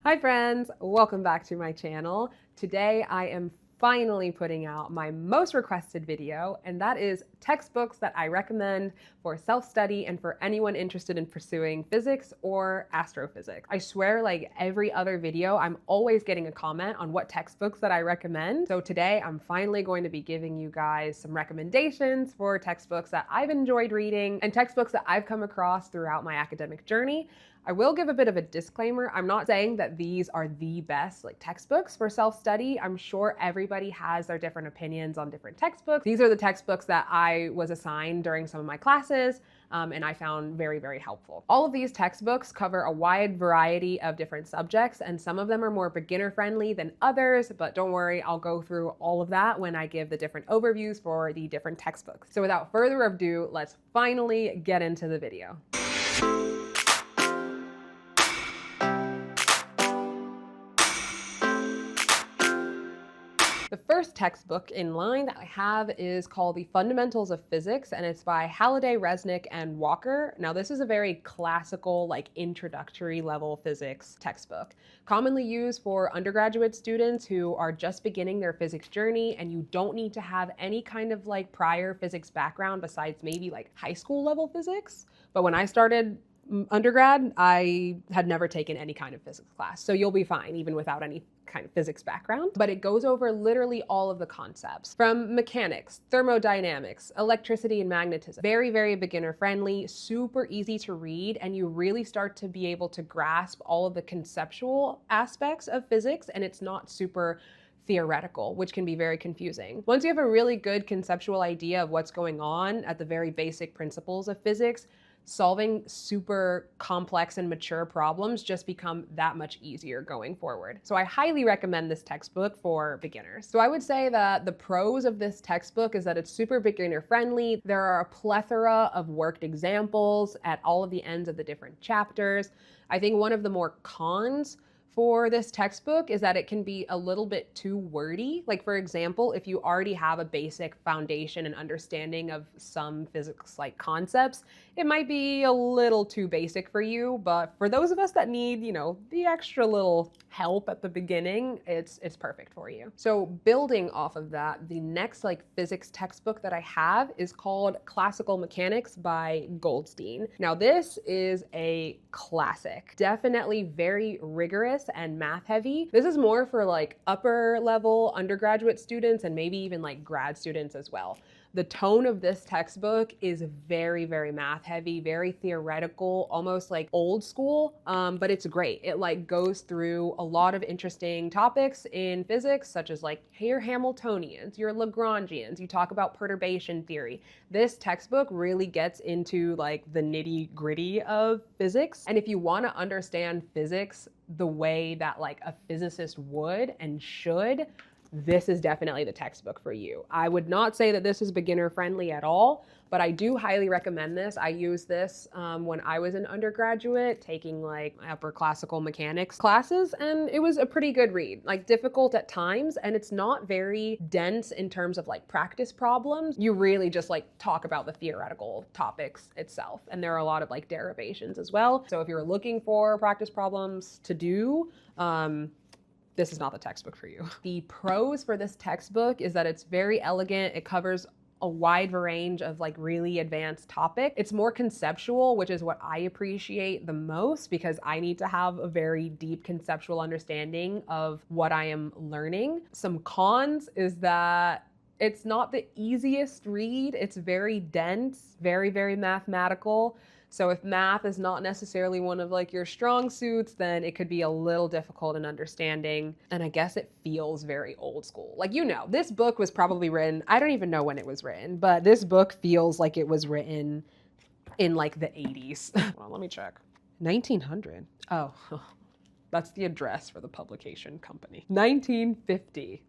Hi friends, welcome back to my channel. Today I am finally putting out my most requested video, and that is textbooks that I recommend for self-study and for anyone interested in pursuing physics or astrophysics. I swear, like every other video, I'm always getting a comment on what textbooks that I recommend. So today I'm finally going to be giving you guys some recommendations for textbooks that I've enjoyed reading and textbooks that I've come across throughout my academic journey. I will give a bit of a disclaimer. I'm not saying that these are the best textbooks for self-study. I'm sure everybody has their different opinions on different textbooks. These are the textbooks that I was assigned during some of my classes and I found very, very helpful. All of these textbooks cover a wide variety of different subjects, and some of them are more beginner-friendly than others, but don't worry, I'll go through all of that when I give the different overviews for the different textbooks. So without further ado, let's finally get into the video. The first textbook in line that I have is called The Fundamentals of Physics, and it's by Halliday, Resnick, and Walker. Now, this is a very classical, introductory level physics textbook, commonly used for undergraduate students who are just beginning their physics journey, and you don't need to have any kind of prior physics background besides maybe high school level physics. But when I started undergrad, I had never taken any kind of physics class, so you'll be fine even without any kind of physics background. But it goes over literally all of the concepts from mechanics, thermodynamics, electricity, and magnetism. Very, very beginner friendly, super easy to read, and you really start to be able to grasp all of the conceptual aspects of physics, and it's not super theoretical, which can be very confusing. Once you have a really good conceptual idea of what's going on at the very basic principles of physics, solving super complex and mature problems just become that much easier going forward. So I highly recommend this textbook for beginners. So I would say that the pros of this textbook is that it's super beginner friendly. There are a plethora of worked examples at all of the ends of the different chapters. I think one of the more cons for this textbook is that it can be a little bit too wordy. For example, if you already have a basic foundation and understanding of some physics-like concepts, it might be a little too basic for you. But for those of us that need, the extra little help at the beginning, it's perfect for you. So building off of that, the next physics textbook that I have is called Classical Mechanics by Goldstein. Now this is a classic, definitely very rigorous and math heavy. This is more for upper level undergraduate students and maybe even grad students as well. The tone of this textbook is very, very math heavy, very theoretical, almost old school, but it's great. It goes through a lot of interesting topics in physics, such as your Hamiltonians, your Lagrangians, you talk about perturbation theory. This textbook really gets into the nitty gritty of physics. And if you want to understand physics the way that a physicist would and should, this is definitely the textbook for you. I would not say that this is beginner friendly at all, but I do highly recommend this. I used this when I was an undergraduate taking upper classical mechanics classes, and it was a pretty good read. Difficult at times, and it's not very dense in terms of practice problems. You really just talk about the theoretical topics itself, and there are a lot of derivations as well. So if you're looking for practice problems to do, this is not the textbook for you. The pros for this textbook is that it's very elegant. It covers a wide range of really advanced topics. It's more conceptual, which is what I appreciate the most because I need to have a very deep conceptual understanding of what I am learning. Some cons is that it's not the easiest read. It's very dense, very, very mathematical. So if math is not necessarily one of your strong suits, then it could be a little difficult in understanding. And I guess it feels very old school. This book was probably written, I don't even know when it was written, but this book feels like it was written in the 80s. Well, let me check. 1900. Oh, that's the address for the publication company. 1950.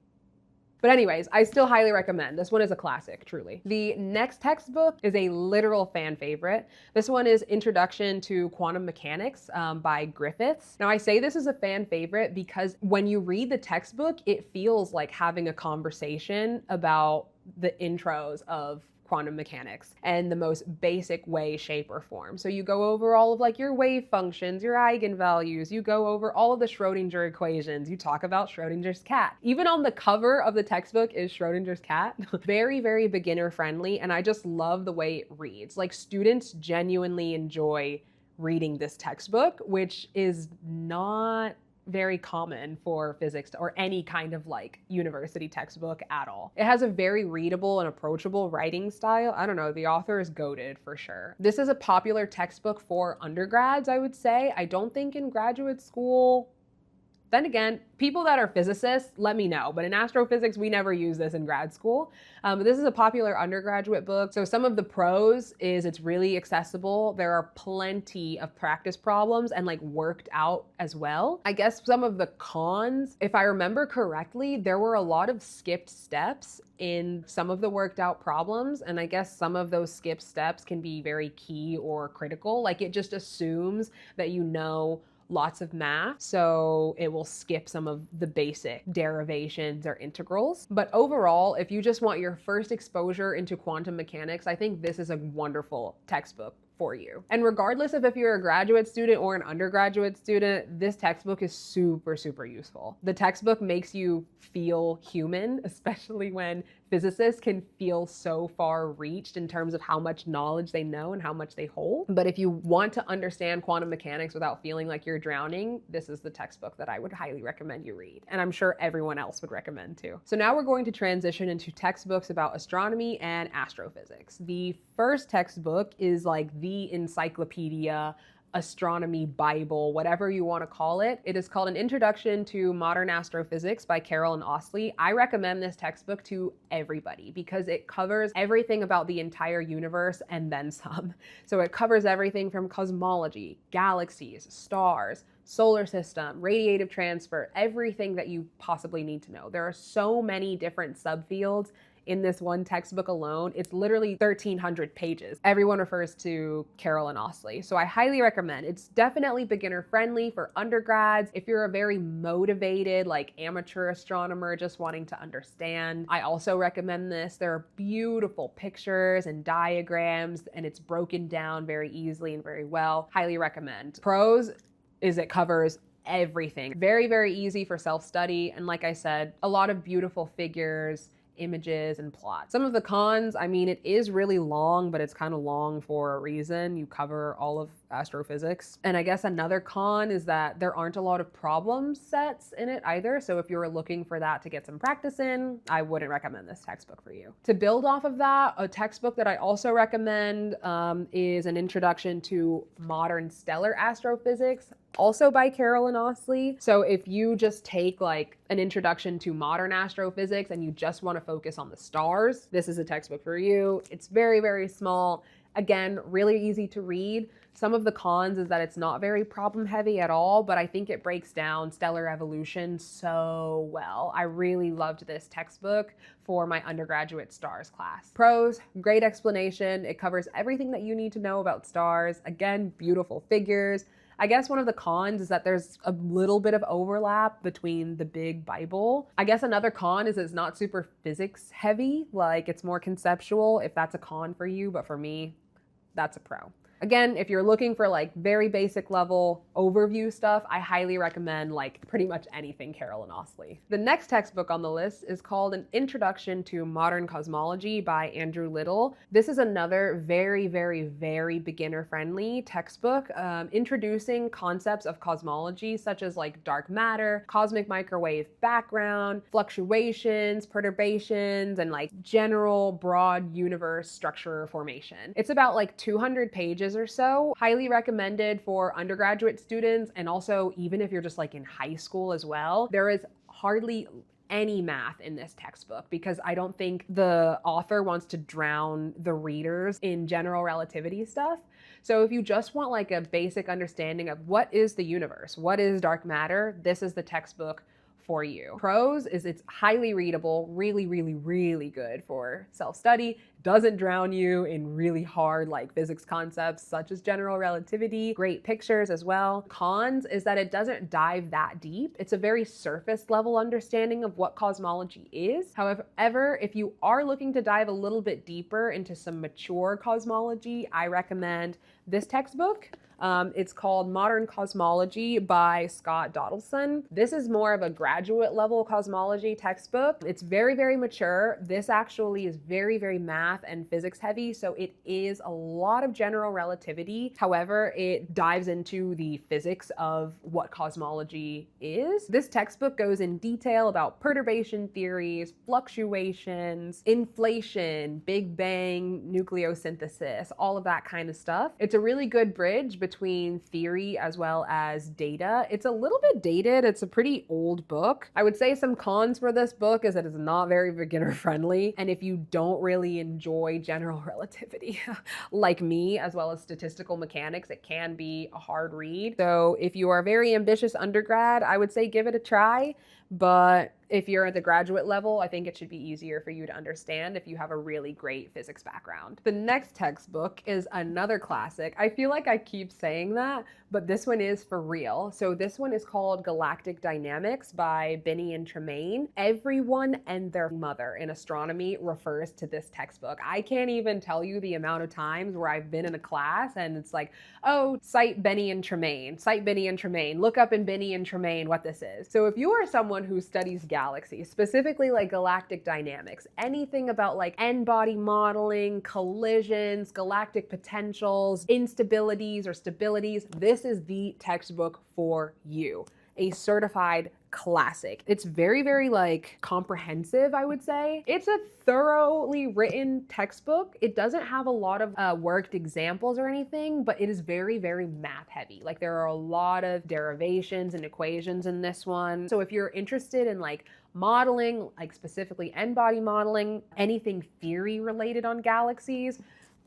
But anyways, I still highly recommend. This one is a classic, truly. The next textbook is a literal fan favorite. This one is Introduction to Quantum Mechanics by Griffiths. Now I say this is a fan favorite because when you read the textbook, it feels like having a conversation about the intros of quantum mechanics in the most basic way, shape, or form. So you go over all of like your wave functions, your eigenvalues, you go over all of the Schrodinger equations, you talk about Schrodinger's cat. Even on the cover of the textbook is Schrodinger's cat. Very, very beginner friendly, and I just love the way it reads. Like, students genuinely enjoy reading this textbook, which is not very common for physics or any kind of like university textbook at all. It has a very readable and approachable writing style. I don't know, the author is goated for sure. This is a popular textbook for undergrads, I would say. I don't think in graduate school. Then again, people that are physicists, let me know. But in astrophysics, we never use this in grad school. But this is a popular undergraduate book. So some of the pros is it's really accessible. There are plenty of practice problems and like worked out as well. I guess some of the cons, if I remember correctly, there were a lot of skipped steps in some of the worked out problems. And I guess some of those skipped steps can be very key or critical. Like, it just assumes that you know lots of math, so it will skip some of the basic derivations or integrals. But overall, if you just want your first exposure into quantum mechanics, I think this is a wonderful textbook for you. And regardless of if you're a graduate student or an undergraduate student, this textbook is super, super useful. The textbook makes you feel human, especially when physicists can feel so far reached in terms of how much knowledge they know and how much they hold. But if you want to understand quantum mechanics without feeling like you're drowning, this is the textbook that I would highly recommend you read. And I'm sure everyone else would recommend too. So now we're going to transition into textbooks about astronomy and astrophysics. The first textbook is like the encyclopedia, astronomy Bible, whatever you want to call it. It is called An Introduction to Modern Astrophysics by Carroll and Ostley. I recommend this textbook to everybody because it covers everything about the entire universe and then some. So it covers everything from cosmology, galaxies, stars, solar system, radiative transfer, everything that you possibly need to know. There are so many different subfields in this one textbook alone. It's literally 1,300 pages. Everyone refers to Carroll and Ostley. So I highly recommend. It's definitely beginner friendly for undergrads. If you're a very motivated, like amateur astronomer just wanting to understand, I also recommend this. There are beautiful pictures and diagrams, and it's broken down very easily and very well. Highly recommend. Pros is it covers everything. Very, very easy for self-study. And like I said, a lot of beautiful figures, images, and plots. Some of the cons, I mean, it is really long, but it's kind of long for a reason. You cover all of astrophysics. And I guess another con is that there aren't a lot of problem sets in it either. So if you're looking for that to get some practice in, I wouldn't recommend this textbook for you. To build off of that, a textbook that I also recommend is An Introduction to Modern Stellar Astrophysics, also by Carroll and Ostley. So if you just take like an introduction to modern astrophysics and you just want to focus on the stars, this is a textbook for you. It's very, very small. Again, really easy to read. Some of the cons is that it's not very problem heavy at all, but I think it breaks down stellar evolution so well. I really loved this textbook for my undergraduate stars class. Pros, great explanation. It covers everything that you need to know about stars. Again, beautiful figures. I guess one of the cons is that there's a little bit of overlap between the big Bible. I guess another con is it's not super physics heavy, like it's more conceptual, if that's a con for you, but for me, that's a pro. Again, if you're looking for like very basic level overview stuff, I highly recommend like pretty much anything Carroll and Ostley. The next textbook on the list is called An Introduction to Modern Cosmology by Andrew Little. This is another very, very, very beginner friendly textbook introducing concepts of cosmology such as like dark matter, cosmic microwave background, fluctuations, perturbations, and like general broad universe structure formation. It's about like 200 pages or so. Highly recommended for undergraduate students, and also even if you're just like in high school as well. There is hardly any math in this textbook because I don't think the author wants to drown the readers in general relativity stuff. So if you just want like a basic understanding of what is the universe, what is dark matter, this is the textbook for you. Pros is it's highly readable, really, really, really good for self-study, doesn't drown you in really hard like physics concepts such as general relativity, great pictures as well. Cons is that it doesn't dive that deep. It's a very surface level understanding of what cosmology is. However, if you are looking to dive a little bit deeper into some mature cosmology, I recommend this textbook. It's called Modern Cosmology by Scott Doddleson. This is more of a graduate level cosmology textbook. It's very, very mature. This actually is very, very math and physics heavy, so it is a lot of general relativity. However, it dives into the physics of what cosmology is. This textbook goes in detail about perturbation theories, fluctuations, inflation, Big Bang, nucleosynthesis, all of that kind of stuff. It's a really good bridge between theory as well as data. It's a little bit dated. It's a pretty old book. I would say some cons for this book is that it's not very beginner friendly. And if you don't really enjoy general relativity like me, as well as statistical mechanics, it can be a hard read. So if you are a very ambitious undergrad, I would say give it a try. But if you're at the graduate level, I think it should be easier for you to understand if you have a really great physics background. The next textbook is another classic. I feel like I keep saying that, but this one is for real. So this one is called Galactic Dynamics by Binney and Tremaine. Everyone and their mother in astronomy refers to this textbook. I can't even tell you the amount of times where I've been in a class and it's like, oh, cite Binney and Tremaine, cite Binney and Tremaine, look up in Binney and Tremaine what this is. So if you are someone who studies galaxies, specifically like galactic dynamics, anything about like n-body modeling, collisions, galactic potentials, instabilities or stabilities, this is the textbook for you. A certified classic. It's very, very like comprehensive, I would say. It's a thoroughly written textbook. It doesn't have a lot of worked examples or anything, but it is very, very math heavy. Like there are a lot of derivations and equations in this one. So if you're interested in like modeling, like specifically n-body modeling, anything theory related on galaxies,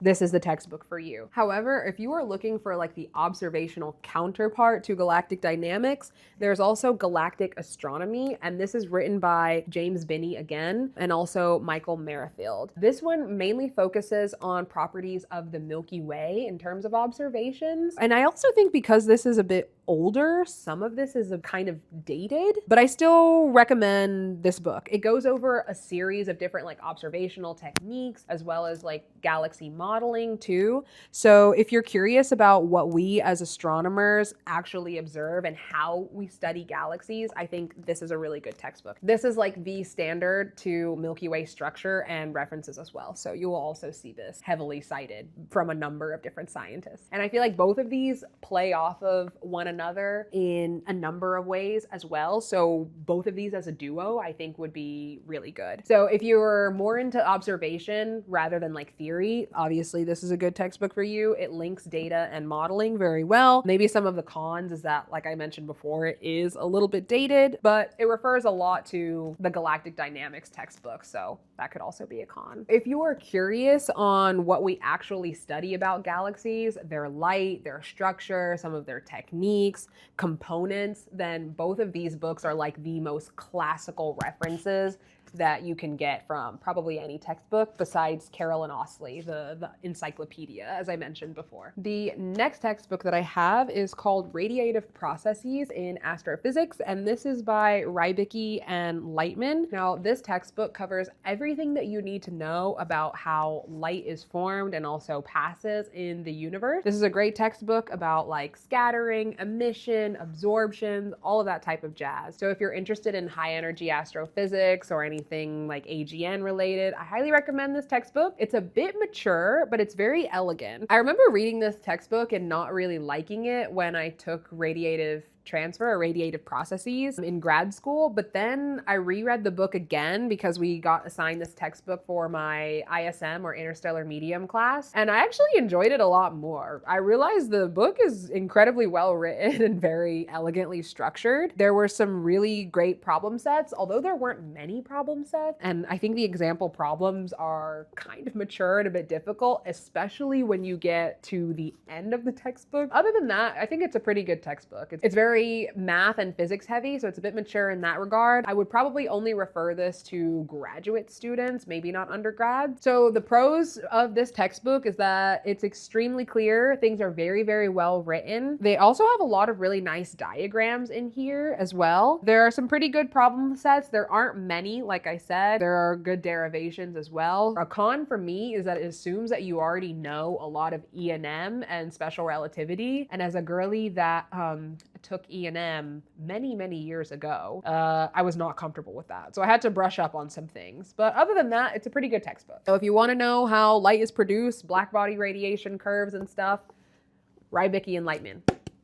this is the textbook for you. However, if you are looking for like the observational counterpart to galactic dynamics, there's also Galactic Astronomy, and this is written by James Binney again, and also Michael Merrifield. This one mainly focuses on properties of the Milky Way in terms of observations. And I also think because this is a bit older, some of this is a kind of dated, but I still recommend this book. It goes over a series of different like observational techniques as well as like galaxy modeling too. So if you're curious about what we as astronomers actually observe and how we study galaxies, I think this is a really good textbook. This is like the standard to Milky Way structure and references as well. So you will also see this heavily cited from a number of different scientists. And I feel like both of these play off of one another in a number of ways as well. So both of these as a duo, I think would be really good. So if you're more into observation rather than like theory, obviously this is a good textbook for you. It links data and modeling very well. Maybe some of the cons is that, like I mentioned before, it is a little bit dated, but it refers a lot to the Galactic Dynamics textbook. So that could also be a con. If you are curious on what we actually study about galaxies, their light, their structure, some of their techniques, components, then both of these books are like the most classical references that you can get from probably any textbook besides Carroll and Ousley, the encyclopedia, as I mentioned before. The next textbook that I have is called Radiative Processes in Astrophysics, and this is by Rybicki and Lightman. Now, this textbook covers everything that you need to know about how light is formed and also passes in the universe. This is a great textbook about like scattering, emission, absorption, all of that type of jazz. So if you're interested in high energy astrophysics or anything like AGN related, I highly recommend this textbook. It's a bit mature, but it's very elegant. I remember reading this textbook and not really liking it when I took radiative transfer or radiative processes in grad school, but then I reread the book again because we got assigned this textbook for my ISM or Interstellar Medium class, and I actually enjoyed it a lot more. I realized the book is incredibly well written and very elegantly structured. There were some really great problem sets, although there weren't many problem sets, and I think the example problems are kind of mature and a bit difficult, especially when you get to the end of the textbook. Other than that, I think it's a pretty good textbook. It's very very math and physics heavy, so it's a bit mature in that regard. I would probably only refer this to graduate students, maybe not undergrad. So the pros of this textbook is that it's extremely clear. Things are very, very well written. They also have a lot of really nice diagrams in here as well. There are some pretty good problem sets. There aren't many, like I said. There are good derivations as well. A con for me is that it assumes that you already know a lot of E&M and special relativity. And as a girly that took E&M many, many years ago, I was not comfortable with that. So I had to brush up on some things. But other than that, it's a pretty good textbook. So if you want to know how light is produced, black body radiation curves and stuff, Rybicki and Lightman.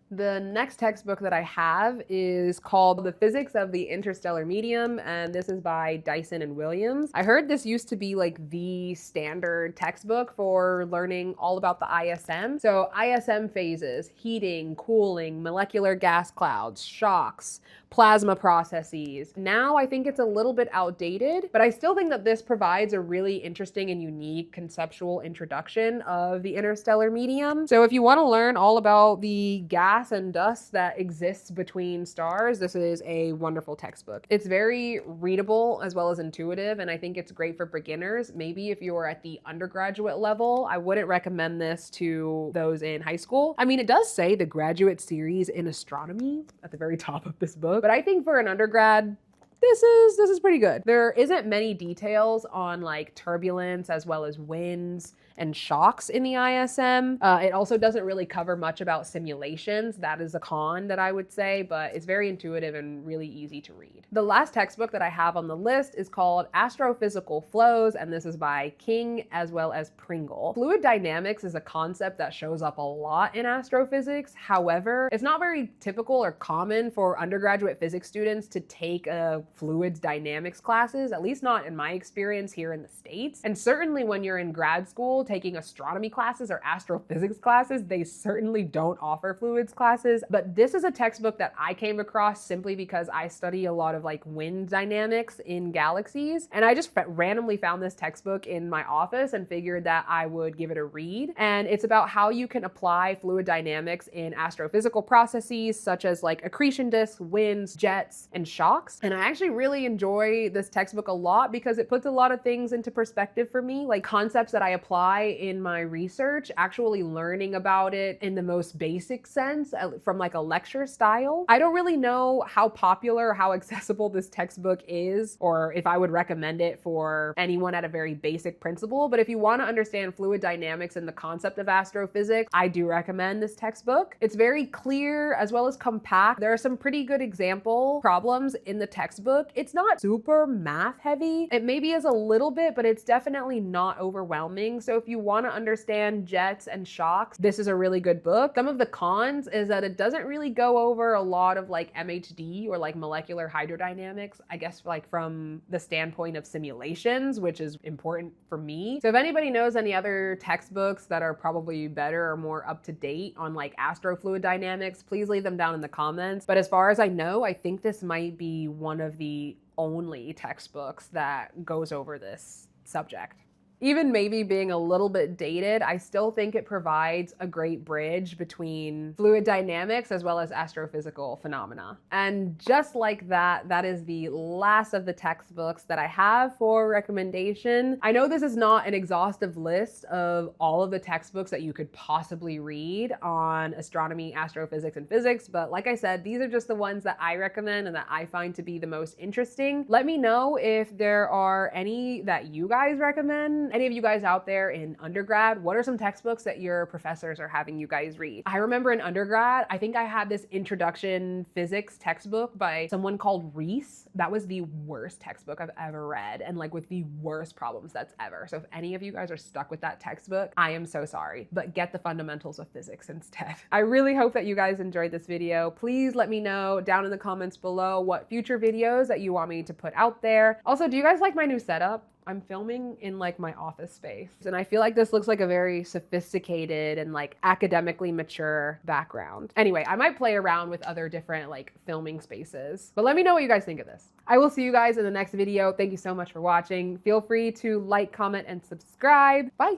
The next textbook that I have is called The Physics of the Interstellar Medium, and this is by Dyson and Williams. I heard this used to be like the standard textbook for learning all about the ISM. So ISM phases, heating, cooling, molecular gas clouds, shocks, plasma processes. Now I think it's a little bit outdated, but I still think that this provides a really interesting and unique conceptual introduction of the interstellar medium. So if you want to learn all about the gas and dust that exists between stars, this is a wonderful textbook. It's very readable as well as intuitive, and I think it's great for beginners. Maybe if you're at the undergraduate level, I wouldn't recommend this to those in high school. I mean, it does say the graduate series in astronomy at the very top of this book, but I think for an undergrad, this is pretty good. There isn't many details on like turbulence as well as winds and shocks in the ISM. It also doesn't really cover much about simulations. That is a con that I would say, but it's very intuitive and really easy to read. The last textbook that I have on the list is called Astrophysical Flows, and this is by King as well as Pringle. Fluid dynamics is a concept that shows up a lot in astrophysics. However, it's not very typical or common for undergraduate physics students to take a fluids dynamics classes, at least not in my experience here in the States. And certainly when you're in grad school taking astronomy classes or astrophysics classes, they certainly don't offer fluids classes. But this is a textbook that I came across simply because I study a lot of like wind dynamics in galaxies. And I just randomly found this textbook in my office and figured that I would give it a read. And it's about how you can apply fluid dynamics in astrophysical processes such as like accretion disks, winds, jets, and shocks. And I actually really enjoy this textbook a lot because it puts a lot of things into perspective for me, like concepts that I apply in my research, actually learning about it in the most basic sense from like a lecture style. I don't really know how popular or how accessible this textbook is, or if I would recommend it for anyone at a very basic principle, but if you want to understand fluid dynamics and the concept of astrophysics, I do recommend this textbook. It's very clear as well as compact. There are some pretty good example problems in the textbook. It's not super math heavy. It maybe is a little bit, but it's definitely not overwhelming. So if you want to understand jets and shocks, this is a really good book. Some of the cons is that it doesn't really go over a lot of like MHD or like molecular hydrodynamics, I guess like from the standpoint of simulations, which is important for me. So if anybody knows any other textbooks that are probably better or more up to date on like astrofluid dynamics, please leave them down in the comments. But as far as I know, I think this might be one of the only textbooks that goes over this subject. Even maybe being a little bit dated, I still think it provides a great bridge between fluid dynamics as well as astrophysical phenomena. And just like that, that is the last of the textbooks that I have for recommendation. I know this is not an exhaustive list of all of the textbooks that you could possibly read on astronomy, astrophysics, and physics, but like I said, these are just the ones that I recommend and that I find to be the most interesting. Let me know if there are any that you guys recommend. Any of you guys out there in undergrad, what are some textbooks that your professors are having you guys read? I remember in undergrad, I think I had this introduction physics textbook by someone called Reese. That was the worst textbook I've ever read, and like with the worst problem sets ever. So if any of you guys are stuck with that textbook, I am so sorry, but get the fundamentals of physics instead. I really hope that you guys enjoyed this video. Please let me know down in the comments below what future videos that you want me to put out there. Also, do you guys like my new setup? I'm filming in like my office space, and I feel like this looks like a very sophisticated and like academically mature background. Anyway, I might play around with other different like filming spaces, but let me know what you guys think of this. I will see you guys in the next video. Thank you so much for watching. Feel free to like, comment, and subscribe. Bye.